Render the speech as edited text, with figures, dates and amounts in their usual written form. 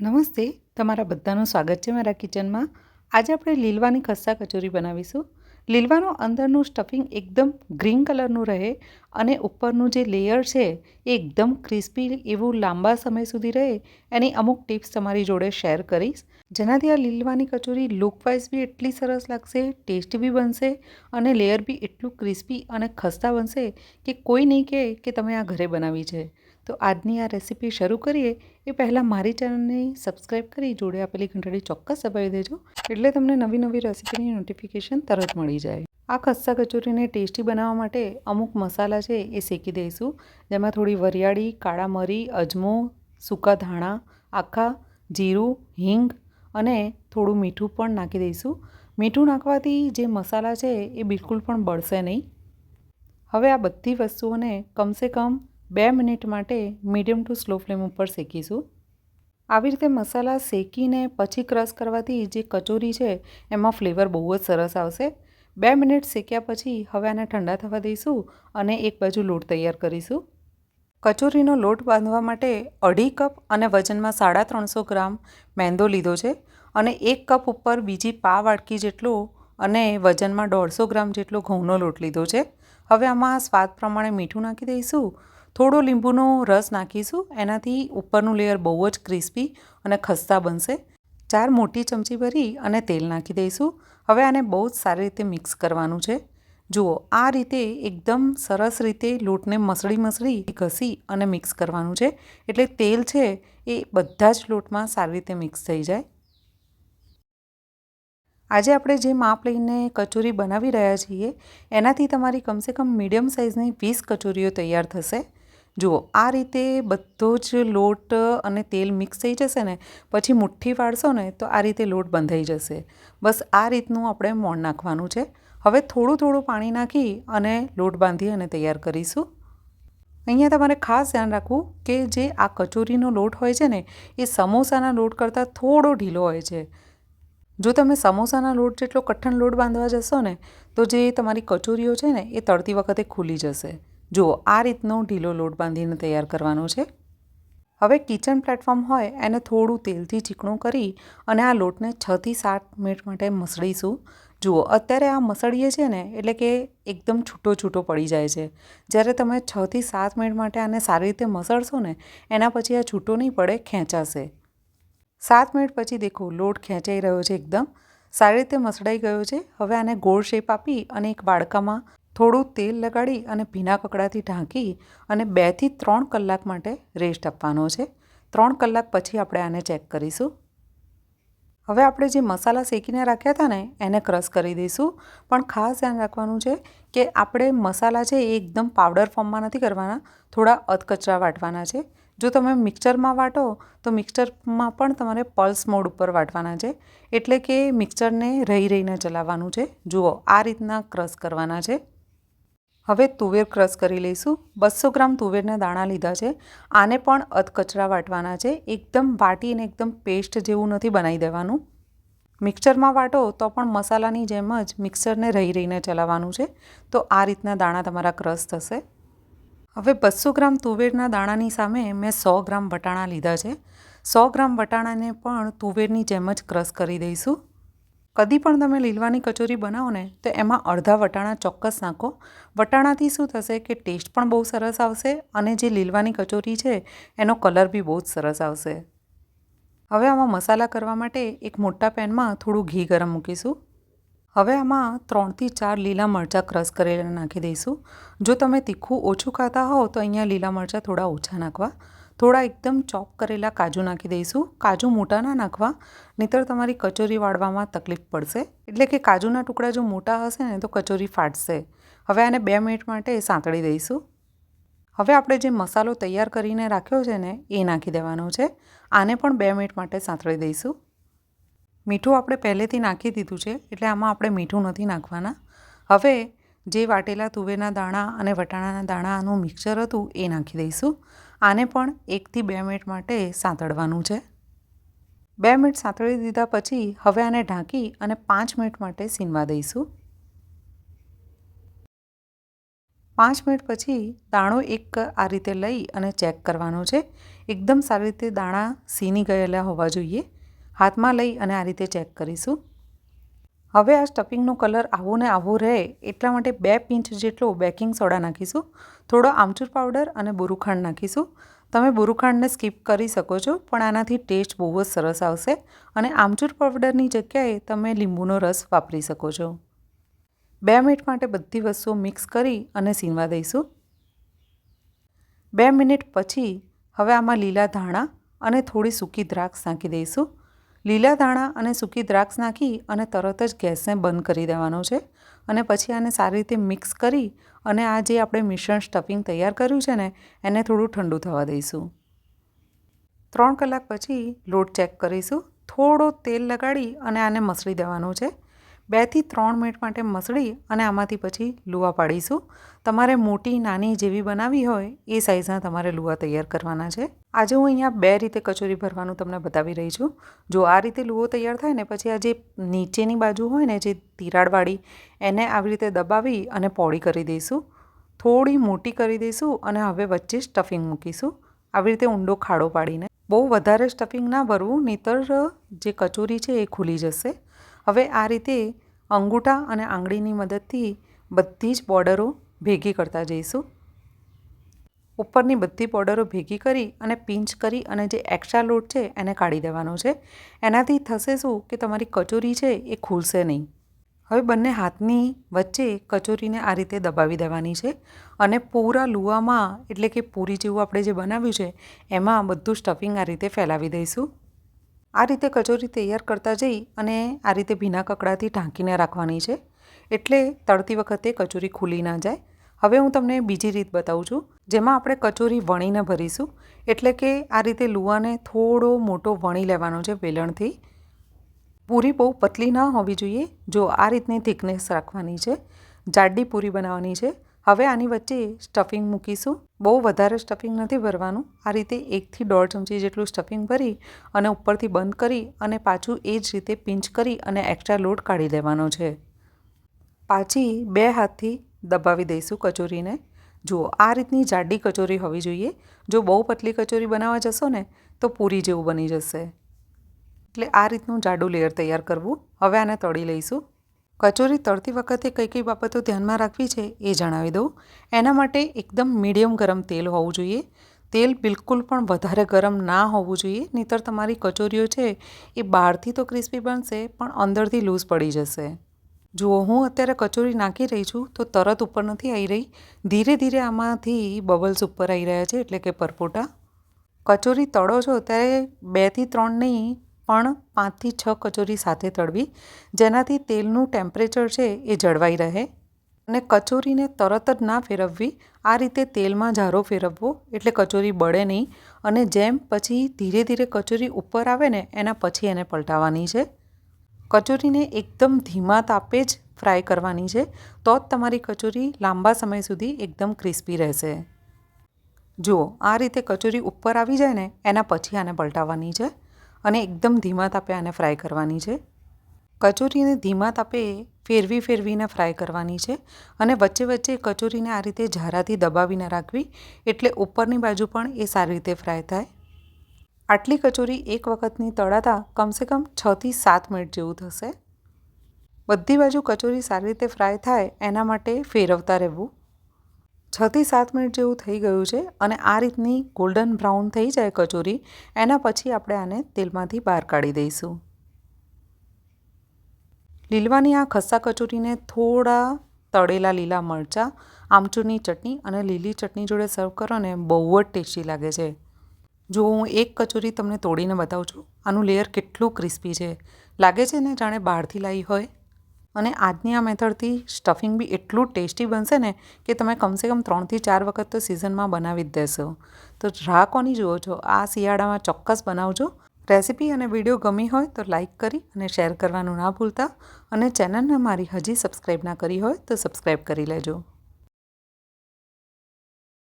નમસ્તે, તમારા બધાનું સ્વાગત છે મારા કિચનમાં. આજે આપણે લીલવાની ખસ્તા કચોરી બનાવીશું. લીલવાનું અંદરનું સ્ટફિંગ એકદમ ગ્રીન કલરનું રહે અને ઉપરનું જે લેયર છે એ એકદમ ક્રિસ્પી એવું લાંબા સમય સુધી રહે એની અમુક ટિપ્સ તમારી જોડે શેર કરીશ, જેનાથી આ લીલવાની કચોરી લુકવાઇઝ બી એટલી સરસ લાગશે, ટેસ્ટી બી બનશે અને લેયર બી એટલું ક્રિસ્પી અને ખસ્તા બનશે કે કોઈ નહીં કહે કે તમે આ ઘરે બનાવી છે. તો આજની આ રેસીપી શરૂ કરીએ એ પહેલાં મારી ચેનલને સબસ્ક્રાઈબ કરી જોડે આપેલી ઘંટડી ચોક્કસ દબાવી દેજો, એટલે તમને નવી નવી રેસીપીની નોટિફિકેશન તરત મળી જાય. આ ખસ્તા કચોરીને ટેસ્ટી બનાવવા માટે અમુક મસાલા છે એ શેકી દઈશું, જેમાં થોડી વરિયાળી, કાળા મરી, અજમો, સૂકા ધાણા, આખા જીરું, હિંગ અને થોડું મીઠું પણ નાખી દઈશું. મીઠું નાખવાથી જે મસાલા છે એ બિલકુલ પણ બળશે નહીં. હવે આ બધી વસ્તુઓને કમસે કમ 2 મિનિટ માટે મીડિયમ ટુ સ્લો ફ્લેમ ઉપર શેકીશું. આવી રીતે મસાલા શેકીને પછી ક્રશ કરવાથી જે કચોરી છે એમાં ફ્લેવર બહુ જ સરસ આવશે. 2 મિનિટ શેક્યા પછી હવે આને ઠંડા થવા દઈશું અને એક બાજુ લોટ તૈયાર કરીશું. કચોરીનો લોટ બાંધવા માટે 2.5 કપ અને વજનમાં 350 ગ્રામ મેંદો લીધો છે અને 1 કપ ઉપર બીજી પા વાટકી જેટલો અને વજનમાં 150 ગ્રામ જેટલો ઘઉંનો લોટ લીધો છે. હવે આમાં સ્વાદ પ્રમાણે મીઠું નાખી દઈશું. થોડો લીંબુનો રસ નાખીશું, એનાથી ઉપરનું લેયર બહુ જ ક્રિસ્પી અને ખસ્તા બનશે. 4 મોટી ચમચી ભરી અને તેલ નાખી દઈશું. હવે આને બહુ જ સારી રીતે મિક્સ કરવાનું છે. જુઓ, આ રીતે એકદમ સરસ રીતે લોટને મસળી ઘસી અને મિક્સ કરવાનું છે, એટલે તેલ છે એ બધા જ લોટમાં સારી રીતે મિક્સ થઈ જાય. આજે આપણે જે માપ લઈને કચોરી બનાવી રહ્યા છીએ એનાથી તમારી કમસે કમ મીડિયમ સાઇઝની 20 કચોરીઓ તૈયાર થશે. જુઓ, આ રીતે બધો જ લોટ અને તેલ મિક્સ થઈ જશે ને પછી મુઠ્ઠી વાળશો ને તો આ રીતે લોટ બંધાઈ જશે. બસ આ રીતનું આપણે મોણ નાખવાનું છે. હવે થોડું પાણી નાખી અને લોટ બાંધી અને તૈયાર કરીશું. અહીંયા તમારે ખાસ ધ્યાન રાખવું કે જે આ કચોરીનો લોટ હોય છે ને એ સમોસાના લોટ કરતાં થોડો ઢીલો હોય છે. જો તમે સમોસાના લોટ જેટલો કઠણ લોટ બાંધવા જશો ને તો જે તમારી કચોરીઓ છે ને એ તળતી વખતે ખુલી જશે. જુઓ, આ રીતનો ઢીલો લોટ બાંધીને તૈયાર કરવાનો છે. હવે કિચન પ્લેટફોર્મ હોય એને થોડું તેલથી ચીકણું કરી અને આ લોટને 6 થી 7 મિનિટ માટે મસળીશું. જુઓ, અત્યારે આ મસળીએ છે ને એટલે કે એકદમ છૂટો પડી જાય છે. જ્યારે તમે 6 થી 7 મિનિટ માટે આને સારી રીતે મસળશો ને એના પછી આ છૂટો નહીં પડે, ખેંચાશે. 7 મિનિટ પછી દેખો લોટ ખેંચાઈ રહ્યો છે, એકદમ સારી રીતે મસળાઈ ગયો છે. હવે આને ગોળ શેપ આપી અને એક વાડકામાં થોડું તેલ લગાડી અને ભીના કકડાથી ઢાંકી અને 2 થી 3 કલાક માટે રેસ્ટ આપવાનો છે. 3 કલાક પછી આપણે આને ચેક કરીશું. હવે આપણે જે મસાલા શેકીને રાખ્યા હતા ને એને ક્રશ કરી દઈશું, પણ ખાસ ધ્યાન રાખવાનું છે કે આપણે મસાલા છે એ એકદમ પાવડર ફોર્મમાં નથી કરવાના, થોડા અધકચરા વાટવાના છે. જો તમે મિક્સરમાં વાટો તો મિક્સરમાં પણ તમારે પલ્સ મોડ ઉપર વાટવાના છે, એટલે કે મિક્સરને રહીને ચલાવવાનું છે. જુઓ, આ રીતના ક્રશ કરવાના છે. હવે તુવેર ક્રશ કરી લઈશું. 200 ગ્રામ તુવેરના દાણા લીધા છે. આને પણ અધકચરા વાટવાના છે. એકદમ વાટીને એકદમ પેસ્ટ જેવું નથી બનાવી દેવાનું. મિક્સરમાં વાટો તો પણ મસાલાની જેમ જ મિક્સરને રહીને ચલાવવાનું છે. તો આ રીતના દાણા તમારા ક્રશ થશે. હવે 200 ગ્રામ તુવેરના દાણાની સામે મેં 100 ગ્રામ વટાણા લીધા છે. 100 ગ્રામ વટાણાને પણ તુવેરની જેમ જ ક્રશ કરી દઈશું. કદી પણ તમે લીલવાની કચોરી બનાવો ને તો એમાં અડધા વટાણા ચોક્કસ નાખો. વટાણાથી શું થશે કે ટેસ્ટ પણ બહુ સરસ આવશે અને જે લીલવાની કચોરી છે એનો કલર બી બહુ જ સરસ આવશે. હવે આમાં મસાલા કરવા માટે એક મોટા પેનમાં થોડું ઘી ગરમ મૂકીશું. હવે આમાં 3 થી 4 લીલા મરચાં ક્રશ કરેલા નાખી દઈશું. જો તમે તીખું ઓછું ખાતા હોવ તો અહીંયા લીલા મરચાં થોડા ઓછા નાખવા. થોડા એકદમ ચોપ કરેલા કાજુ નાખી દઈશું. કાજુ મોટા ના નાખવા, નહીંતર તમારી કચોરી વાળવામાં તકલીફ પડશે. એટલે કે કાજુના ટુકડા જો મોટા હશે ને તો કચોરી ફાટશે. હવે આને 2 મિનિટ માટે સાંતળી દઈશું. હવે આપણે જે મસાલો તૈયાર કરીને રાખ્યો છે ને એ નાખી દેવાનો છે. આને પણ 2 મિનિટ માટે સાંતળી દઈશું. મીઠું આપણે પહેલેથી નાખી દીધું છે, એટલે આમાં આપણે મીઠું નથી નાખવાના. હવે જે વાટેલા તુવેરના દાણા અને વટાણાના દાણાનું મિક્સર હતું એ નાખી દઈશું. આને પણ 1 થી 2 મિનિટ માટે સાંતળવાનું છે. 2 મિનિટ સાંતળી દીધા પછી હવે આને ઢાંકી અને 5 મિનિટ માટે સીનવા દઈશું. 5 મિનિટ પછી દાણો એક આ રીતે લઈ અને ચેક કરવાનો છે. એકદમ સારી રીતે દાણા સીની ગયેલા હોવા જોઈએ. હાથમાં લઈ અને આ રીતે ચેક કરીશું. હવે આ સ્ટફિંગનો કલર આવો ને આવો રહે એટલા માટે 2 પિંચ જેટલો બેકિંગ સોડા નાખીશું. થોડો આમચૂર પાવડર અને બોરુખાંડ નાખીશું. તમે બોરુખાંડને સ્કીપ કરી શકો છો, પણ આનાથી ટેસ્ટ બહુ જ સરસ આવશે. અને આમચૂર પાવડરની જગ્યાએ તમે લીંબુનો રસ વાપરી શકો છો. 2 મિનિટ માટે બધી વસ્તુઓ મિક્સ કરી અને સીનવા દઈશું. 2 મિનિટ પછી હવે આમાં લીલા ધાણા અને થોડી સૂકી દ્રાક્ષ નાખી દઈશું. લીલા ધાણા અને સૂકી દ્રાક્ષ નાખી અને તરત જ ગેસને બંધ કરી દેવાનો છે. અને પછી આને સારી રીતે મિક્સ કરી અને આ જે આપણે મિશ્રણ સ્ટફિંગ તૈયાર કર્યું છે ને એને થોડું ઠંડુ થવા દઈશું. 3 કલાક પછી લોટ ચેક કરીશું. થોડો તેલ લગાડી અને આને મસળી દેવાનું છે. 2 થી 3 મિનિટ માટે મસળી અને આમાંથી પછી લુવા પાડીશું. તમારે મોટી નાની જેવી બનાવવી હોય એ સાઇઝના તમારે લુવા તૈયાર કરવાના છે. આજે હું અહીંયા 2 રીતે કચોરી ભરવાનું તમને બતાવી રહી છું. જો આ રીતે લુવો તૈયાર થાય ને પછી આ જે નીચેની બાજુ હોય ને જે તિરાડવાળી એને આવી રીતે દબાવી અને પોળી કરી દઈશું. થોડી મોટી કરી દઈશું અને હવે વચ્ચે સ્ટફિંગ મૂકીશું. આવી રીતે ઊંડો ખાડો પાડીને. બહુ વધારે સ્ટફિંગ ના ભરવું, નહીંતર જે કચોરી છે એ ખુલી જશે. હવે આ રીતે અંગૂઠા અને આંગળીની મદદથી બધી જ બોર્ડરો ભેગી કરતા જઈશું. ઉપરની બધી બોર્ડરો ભેગી કરી અને પિંચ કરી અને જે એક્સ્ટ્રા લોટ છે એને કાઢી દેવાનો છે. એનાથી થશે શું કે તમારી કચોરી છે એ ખુલશે નહીં. હવે બંને હાથની વચ્ચે કચોરીને આ રીતે દબાવી દેવાની છે અને પૂરા લુવામાં એટલે કે પૂરી જેવું આપણે જે બનાવ્યું છે એમાં બધું સ્ટફિંગ આ રીતે ફેલાવી દઈશું. આ રીતે કચોરી તૈયાર કરતા જઈ અને આ રીતે ભીના કકડાથી ઢાંકીને રાખવાની છે, એટલે તળતી વખતે કચોરી ખુલી ના જાય. હવે હું તમને બીજી રીત બતાવું છું, જેમાં આપણે કચોરી વણીને ભરીશું. એટલે કે આ રીતે લુવાને થોડો મોટો વણી લેવાનો છે વેલણથી. પૂરી બહુ પતલી ન હોવી જોઈએ. જો આ રીતની થિકનેસ રાખવાની છે. જાડી પૂરી બનાવવાની છે. હવે આની વચ્ચે સ્ટફિંગ મૂકીશું. બહુ વધારે સ્ટફિંગ નથી ભરવાનું. આ રીતે 1 થી 1.5 ચમચી જેટલું સ્ટફિંગ ભરી અને ઉપરથી બંધ કરી અને પાછું એ જ રીતે પિંચ કરી અને એક્સ્ટ્રા લોટ કાઢી દેવાનો છે. પાછી 2 હાથથી દબાવી દઈશું કચોરીને. જુઓ આ રીતની જાડી કચોરી હોવી જોઈએ. જો બહુ પતલી કચોરી બનાવવા જશો ને તો પૂરી જેવું બની જશે. એટલે આ રીતનું જાડું લેયર તૈયાર કરવું. હવે આને તળી લઈશું. કચોરી તળતી વખતે કઈ કઈ બાબતો ધ્યાનમાં રાખવી છે એ જણાવી દઉં. એના માટે એકદમ મીડિયમ ગરમ તેલ હોવું જોઈએ. તેલ બિલકુલ પણ વધારે ગરમ ના હોવું જોઈએ, નહીંતર તમારી કચોરીઓ છે એ બહારથી તો ક્રિસ્પી બનશે પણ અંદરથી લૂઝ પડી જશે. જુઓ હું અત્યારે કચોરી નાખી રહી છું તો તરત ઉપર નથી આવી રહી. ધીરે ધીરે આમાંથી બબલ્સ ઉપર આવી રહ્યા છે, એટલે કે પરપોટા. કચોરી તળો છો ત્યારે 2 થી 3 નહીં પણ 5 થી 6 કચોરી સાથે તળવી, જેનાથી તેલનું ટેમ્પરેચર છે એ જળવાઈ રહે. અને કચોરીને તરત જ ના ફેરવવી. આ રીતે તેલમાં જારો ફેરવવો એટલે કચોરી બળે નહીં. અને જેમ પછી ધીરે ધીરે કચોરી ઉપર આવે ને એના પછી એને પલટાવવાની છે. કચોરીને એકદમ ધીમા તાપે જ ફ્રાય કરવાની છે, તો જ તમારી કચોરી લાંબા સમય સુધી એકદમ ક્રિસ્પી રહેશે. જુઓ આ રીતે કચોરી ઉપર આવી જાય ને એના પછી આને પલટાવવાની છે અને એકદમ ધીમા તાપે આને ફ્રાય કરવાની છે. કચોરીને ધીમા તાપે ફેરવીને ફ્રાય કરવાની છે અને વચ્ચે વચ્ચે કચોરીને આ રીતે ઝારાથી દબાવીને રાખવી, એટલે ઉપરની બાજુ પણ એ સારી રીતે ફ્રાય થાય. આટલી કચોરી એક વખતની તળાતા કમસે કમ 6 થી 7 મિનિટ જેવું થશે. બધી બાજુ કચોરી સારી રીતે ફ્રાય થાય એના માટે ફેરવતા રહેવું. 6 થી 7 મિનિટ જેવું થઈ ગયું છે અને આ રીતની ગોલ્ડન બ્રાઉન થઈ જાય કચોરી, એના પછી આપણે આને તેલમાંથી બહાર કાઢી દઈશું. લીલવાની આ ખસ્સા કચોરીને થોડા તળેલા લીલા મરચાં, આમચૂરની ચટણી અને લીલી ચટણી જોડે સર્વ કરો ને બહુ જ ટેસ્ટી લાગે છે. જો હું એક કચોરી તમને તોડીને બતાવું છું, આનું લેયર કેટલું ક્રિસ્પી છે. લાગે છે ને જાણે બહારથી લાવી હોય. અને આજની આ મેથડથી સ્ટફિંગ બી એટલું ટેસ્ટી બનશે ને કે તમે કમસે કમ 3 થી 4 વખત તો સિઝનમાં બનાવી જ દેશો. તો રાહ કોની જુઓ છો, આ શિયાળામાં ચોક્કસ બનાવજો. રેસીપી અને વિડીયો ગમી હોય તો લાઇક કરી અને શેર કરવાનું ના ભૂલતા. અને ચેનલને મારી હજી સબસ્ક્રાઈબ ના કરી હોય તો સબસ્ક્રાઈબ કરી લેજો.